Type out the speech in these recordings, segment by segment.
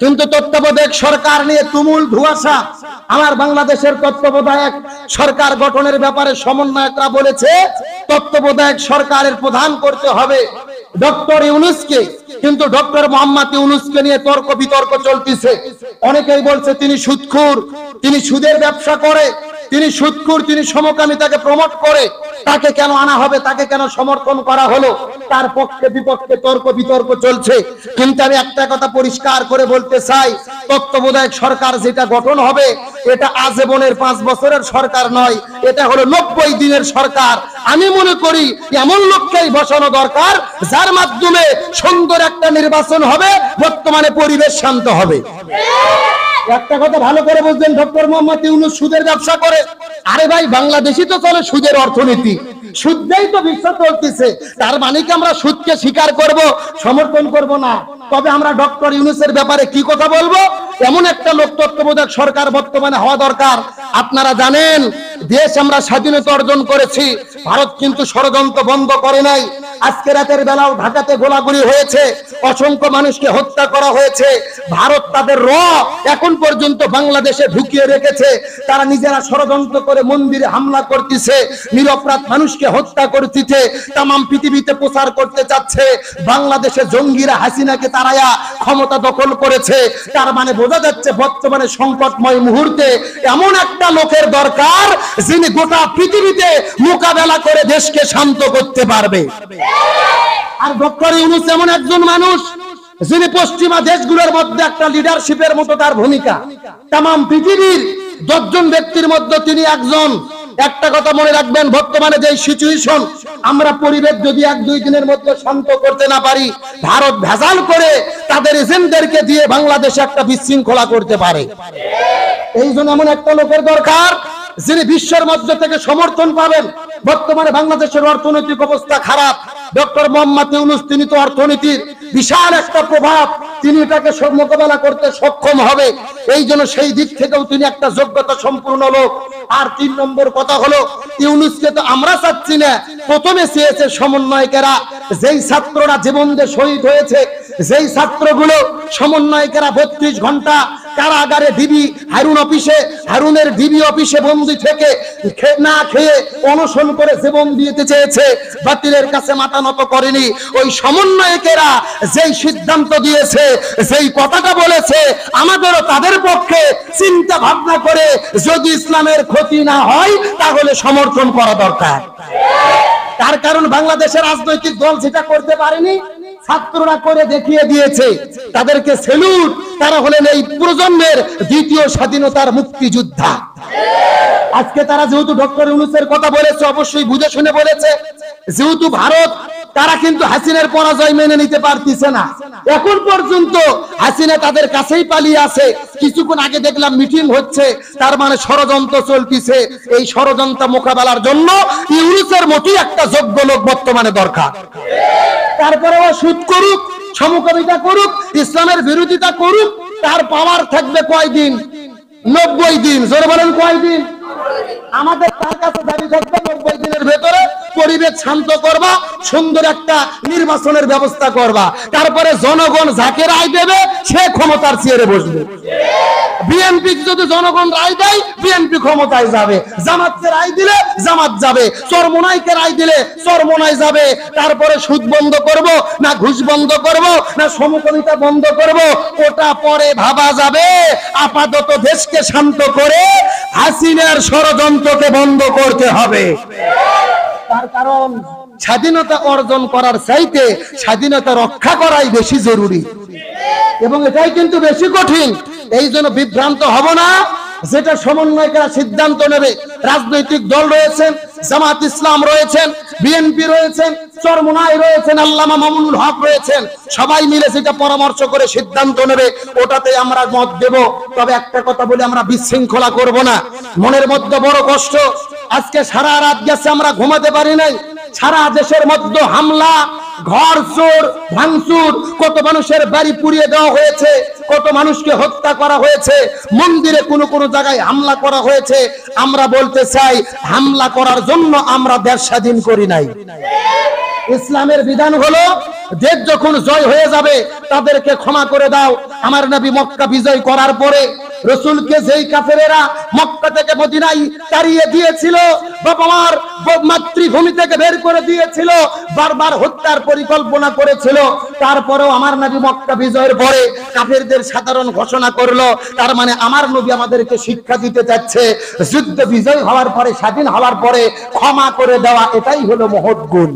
কিন্তু তত্ত্বাবধায়ক সরকার নিয়ে তুমুল ধোঁয়াশা। আমার বাংলাদেশের তত্ত্বাবধায়ক সরকার গঠনের ব্যাপারে সমন্বয়করা বলেছে তত্ত্বাবধায়ক সরকারের প্রধান করতে হবে ডক্টর ইউনূসকে। কিন্তু ডক্টর মোহাম্মদ ইউনূসকে নিয়ে তর্ক বিতর্ক চলতেছে। অনেকেই বলছে তিনি সুদখোর, তিনি সুদের ব্যবসা করে, তিনি সুদখোর, তিনি সমকামিতাকে প্রমোট করে, তাকে কেন আনা হবে, তাকে কেন সমর্থন করা হলো, তার পক্ষে বিপক্ষে তর্ক বিতর্ক চলছে। কিন্তু আমি একটা কথা পরিষ্কার করে বলতে চাই, তত্ত্বাবধায়ক সরকার যেটা গঠন হবে এটা আজীবনের 5 বছরের সরকার নয়, এটা হলো 90 দিনের সরকার। আমি মনে করি এমন লোককেই বসানো দরকার যার মাধ্যমে সুন্দর একটা নির্বাচন হবে, বর্তমানে পরিবেশ শান্ত হবে। একটা কথা ভালো করে বুঝবেন, ডক্টর মোহাম্মদ ইউনূস সুদের ব্যবসা করে। আরে ভাই, বাংলাদেশই তো চলে সুদের অর্থনীতি, সুদেই তো বিশ্ব চলতেছে। তার মানে কি আমরা সুদকে স্বীকার করব, সমর্থন করব না? তবে আমরা ডক্টর ইউনূসের ব্যাপারে কি কথা বলবো, এমন একটা লোক তত্ত্বাবধায়ক সরকার বর্তমানে হওয়া দরকার। আপনারা জানেন দেশ আমরা স্বাধীনতা অর্জন করেছি, ভারত কিন্তু ষড়যন্ত্র বন্ধ করে নাই। আজকে রাতের বেলাও ঢাকাতে গোলাগুলি হয়েছে, অসংখ্য মানুষকে হত্যা করা হয়েছে। ভারত তাদের এখন পর্যন্ত বাংলাদেশে ঢুকিয়ে রেখেছে। তারা নিজেরা ষড়যন্ত্র করে মন্দিরে হামলা করতেছে, নিরপরাধ মানুষকে হত্যা করতেছে, তাম পৃথিবীতে প্রচার করতে চাচ্ছে বাংলাদেশে জঙ্গিরা হাসিনাকে তারায়া ক্ষমতা দখল করেছে। তার মানে বোঝা যাচ্ছে বর্তমানে সংকটময় মুহূর্তে এমন একটা লোকের দরকার যিনি গোটা পৃথিবীতে মোকাবেলা করে দেশকে শান্ত করতে পারবে। আর ডক্টর ইউনূস এমন একজন মানুষ যিনি পশ্চিমা দেশগুলোর মধ্যে একটা লিডারশিপের মতো তার ভূমিকা। তাম পৃথিবীর 10 জন ব্যক্তির মধ্যে তিনি একজন। একটা কথা মনে রাখবেন, বর্তমানে যে সিচুয়েশন, আমরা পরিবেশ যদি 1-2 দিনের মধ্যে শান্ত করতে না পারি, ভারত ভেজাল করে তাদের এজেন্টদেরকে দিয়ে বাংলাদেশে একটা বিশৃঙ্খলা করতে পারে। এই জন্য এমন একটা লোকের দরকার যিনি বিশ্বের মধ্যে থেকে সমর্থন পাবেন। বর্তমানে বাংলাদেশের অর্থনৈতিক অবস্থা খারাপ, ডক্টর মোহাম্মদ ইউনূস তিনি তো অর্থনীতির বিশাল একটা প্রভাব, তিনি এটাকে মোকাবেলা করতে সক্ষম হবে। এই জন্য সেই দিক থেকেও তিনি একটা যোগ্যতা সম্পূর্ণ লোক। আর 3 নম্বর কথা হলো, ইউনূসকে তো আমরা চাচ্ছি না, প্রথমে চেয়েছে সমন্বয়কেরা। যেই ছাত্ররা জীবন দিয়ে শহীদ হয়েছে, যেই ছাত্রগুলো সমন্বয়কেরা 32 ঘন্টা কারাগারে ডিবি হারুনের ডিবি অফিসে বন্দী থেকে না খেয়ে অনশন করে জীবন দিতে চেয়েছে, বাতিলের কাছে মাথা নত করেনি। ওই সমন্বয়কেরা যেই সিদ্ধান্ত দিয়েছে, যেই কথাটা বলেছে, আমাদেরও তাদের পক্ষে চিন্তা ভাবনা করে যদি ইসলামের ক্ষতি না হয় তাহলে সমর্থন করা দরকার। তার কারণ বাংলাদেশের রাজনৈতিক দল যেটা করতে পারেনি, ছাত্ররা করে দেখিয়ে দিয়েছে। তাদেরকে সেলুট। তারা হলেন এই প্রজন্মের দ্বিতীয় স্বাধীনতার মুক্তিযোদ্ধা। আজকে তারা যেহেতু ডক্টর ইউনূসের কথা বলেছে, অবশ্যই বুঝে শুনে বলেছে। যেহেতু ভারত, তারা কিন্তু হাসিনার পরাজয় মেনে নিতে পারতেছে না। এখন পর্যন্ত হাসিনা তাদের কাছেই পালিয়ে আছে। কিছুক্ষণ আগে দেখলাম মিটিং হচ্ছে, তার মানে ষড়যন্ত্র চলতেছে। এই ষড়যন্ত্র মোকাবেলার জন্য ইউনূসের মতোই একটা যোগ্য লোক বর্তমানে দরকার। তারপরে ও সুদ করুক, সমকামিতা করুক, ইসলামের বিরোধিতা করুক, তার পাওয়ার থাকবে কয়দিন? 90 দিন। জোরে বলেন কয়দিন? আমাদের তার কাছে দাবি থাকবে 90 দিনের ভেতরে পরিবেশ শান্ত করবা, সুন্দর একটা নির্বাচনের ব্যবস্থা করবা। তারপরে জনগণ যাকে রায় দেবে সে ক্ষমতার চেয়ারে বসবে। বিএনপি যদি জনগণ রায় দেয়, বিএনপি ক্ষমতায় যাবে। জামাতকে রায় দিলে জামাত যাবে, চরমোনাইকে রায় দিলে চরমোনাই যাবে। তারপরে সুদ বন্ধ করব না ঘুষ বন্ধ করব না সমকামিতা বন্ধ করব, ওটা পরে ভাবা যাবে। আপাতত দেশকে শান্ত করে হাসিনার ষড়যন্ত্রকে বন্ধ করতে হবে। তার কারণ স্বাধীনতা অর্জন করার চাইতে স্বাধীনতা রক্ষা করাই বেশি জরুরি, এবং এটাই কিন্তু বেশি কঠিন। এই জন্য বিভ্রান্ত হব না। যেটা সমন্বয়করা সিদ্ধান্ত নেবে, রাজনৈতিক দল রয়েছেন, জামাত ইসলাম রয়েছেন, বিএনপি রয়েছেন, চরমোনাই রয়েছেন, আল্লামা মামুনুল হক রয়েছেন, সবাই মিলে সেটা পরামর্শ করে সিদ্ধান্ত নেবে, ওটাতে আমরা মত দেব। তবে একটা কথা বলি, আমরা বিশৃঙ্খলা করব না। মনের মধ্যে বড় কষ্ট, আজকে সারা রাত গেছে, আমরা ঘুমাতে পারি নাই। সারা দেশের মধ্যে হামলা, ঘর চোর, ভাঙচুর, কত মানুষের বাড়ি পুড়িয়ে দেওয়া হয়েছে, কত মানুষকে হত্যা করা হয়েছে, মন্দিরে কোনো কোনো জায়গায় হামলা করা হয়েছে। আমরা বলতে চাই, হামলা করার জন্য আমরা দেশ স্বাধীন করি নাই। ইসলামের বিধান হলো দেশ যখন জয় হয়ে যাবে তাদেরকে ক্ষমা করে দাও। আমার নবী মক্কা বিজয় করার পরে রসুলকে যেই কাফেরেরা মক্কা থেকে মদিনায় তাড়িয়ে দিয়েছিল, বাবা মার মাতৃভূমি থেকে বের করে দিয়েছিল, বারবার হত্যার পরিকল্পনা করেছিল, তারপরেও আমার নবী মক্কা বিজয়ের পরে কাফেরদের সাধারণ ঘোষণা করলো। তার মানে আমার নবী আমাদেরকে শিক্ষা দিতে চাচ্ছে যুদ্ধ বিজয় হওয়ার পরে, স্বাধীন হওয়ার পরে ক্ষমা করে দেওয়া, এটাই হলো মহৎ গুণ।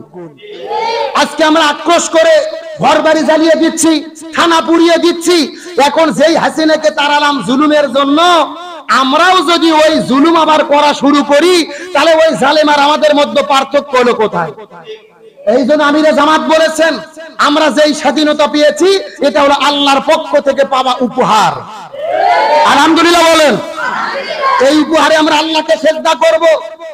আজকে আমরা আক্রোশ করে ঘর বাড়ি জ্বালিয়ে দিচ্ছি, থানা পুড়িয়ে দিচ্ছি। এখন যেই হাসিনাকে তাড়ালাম জুলুমের জন্য, আমরাও যদি ওই জুলুম আবার করা শুরু করি, তাহলে ওই জালেম আর আমাদের মধ্যে পার্থক্য হলো কোথায়? এই জন্য আমিরে জামাত বলেছেন, আমরা যেই স্বাধীনতা পেয়েছি এটা হলো আল্লাহর পক্ষ থেকে পাওয়া উপহার। আলহামদুলিল্লাহ বলেন। এই উপহারে আমরা আল্লাহকে সিজদা করব,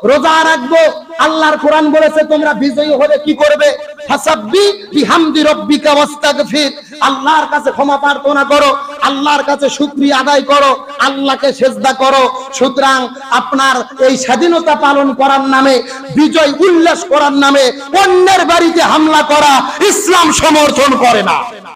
রোজা রাখবো। আল্লাহর কোরআন বলেছে তোমরা বিজয়ী হলে কি করবে? ফাসাব্বি বিহামদি রাব্বিকা ওয়াস্তাগফির, আল্লাহর কাছে ক্ষমা প্রার্থনা করো, আল্লাহর কাছে শুকরিয়া আদায় করো, আল্লাহকে সিজদা করো। সুতরাং আপনার এই স্বাধীনতা পালন করার নামে, বিজয় উল্লাস করার নামে অন্যের বাড়িতে হামলা করা ইসলাম সমর্থন করে না।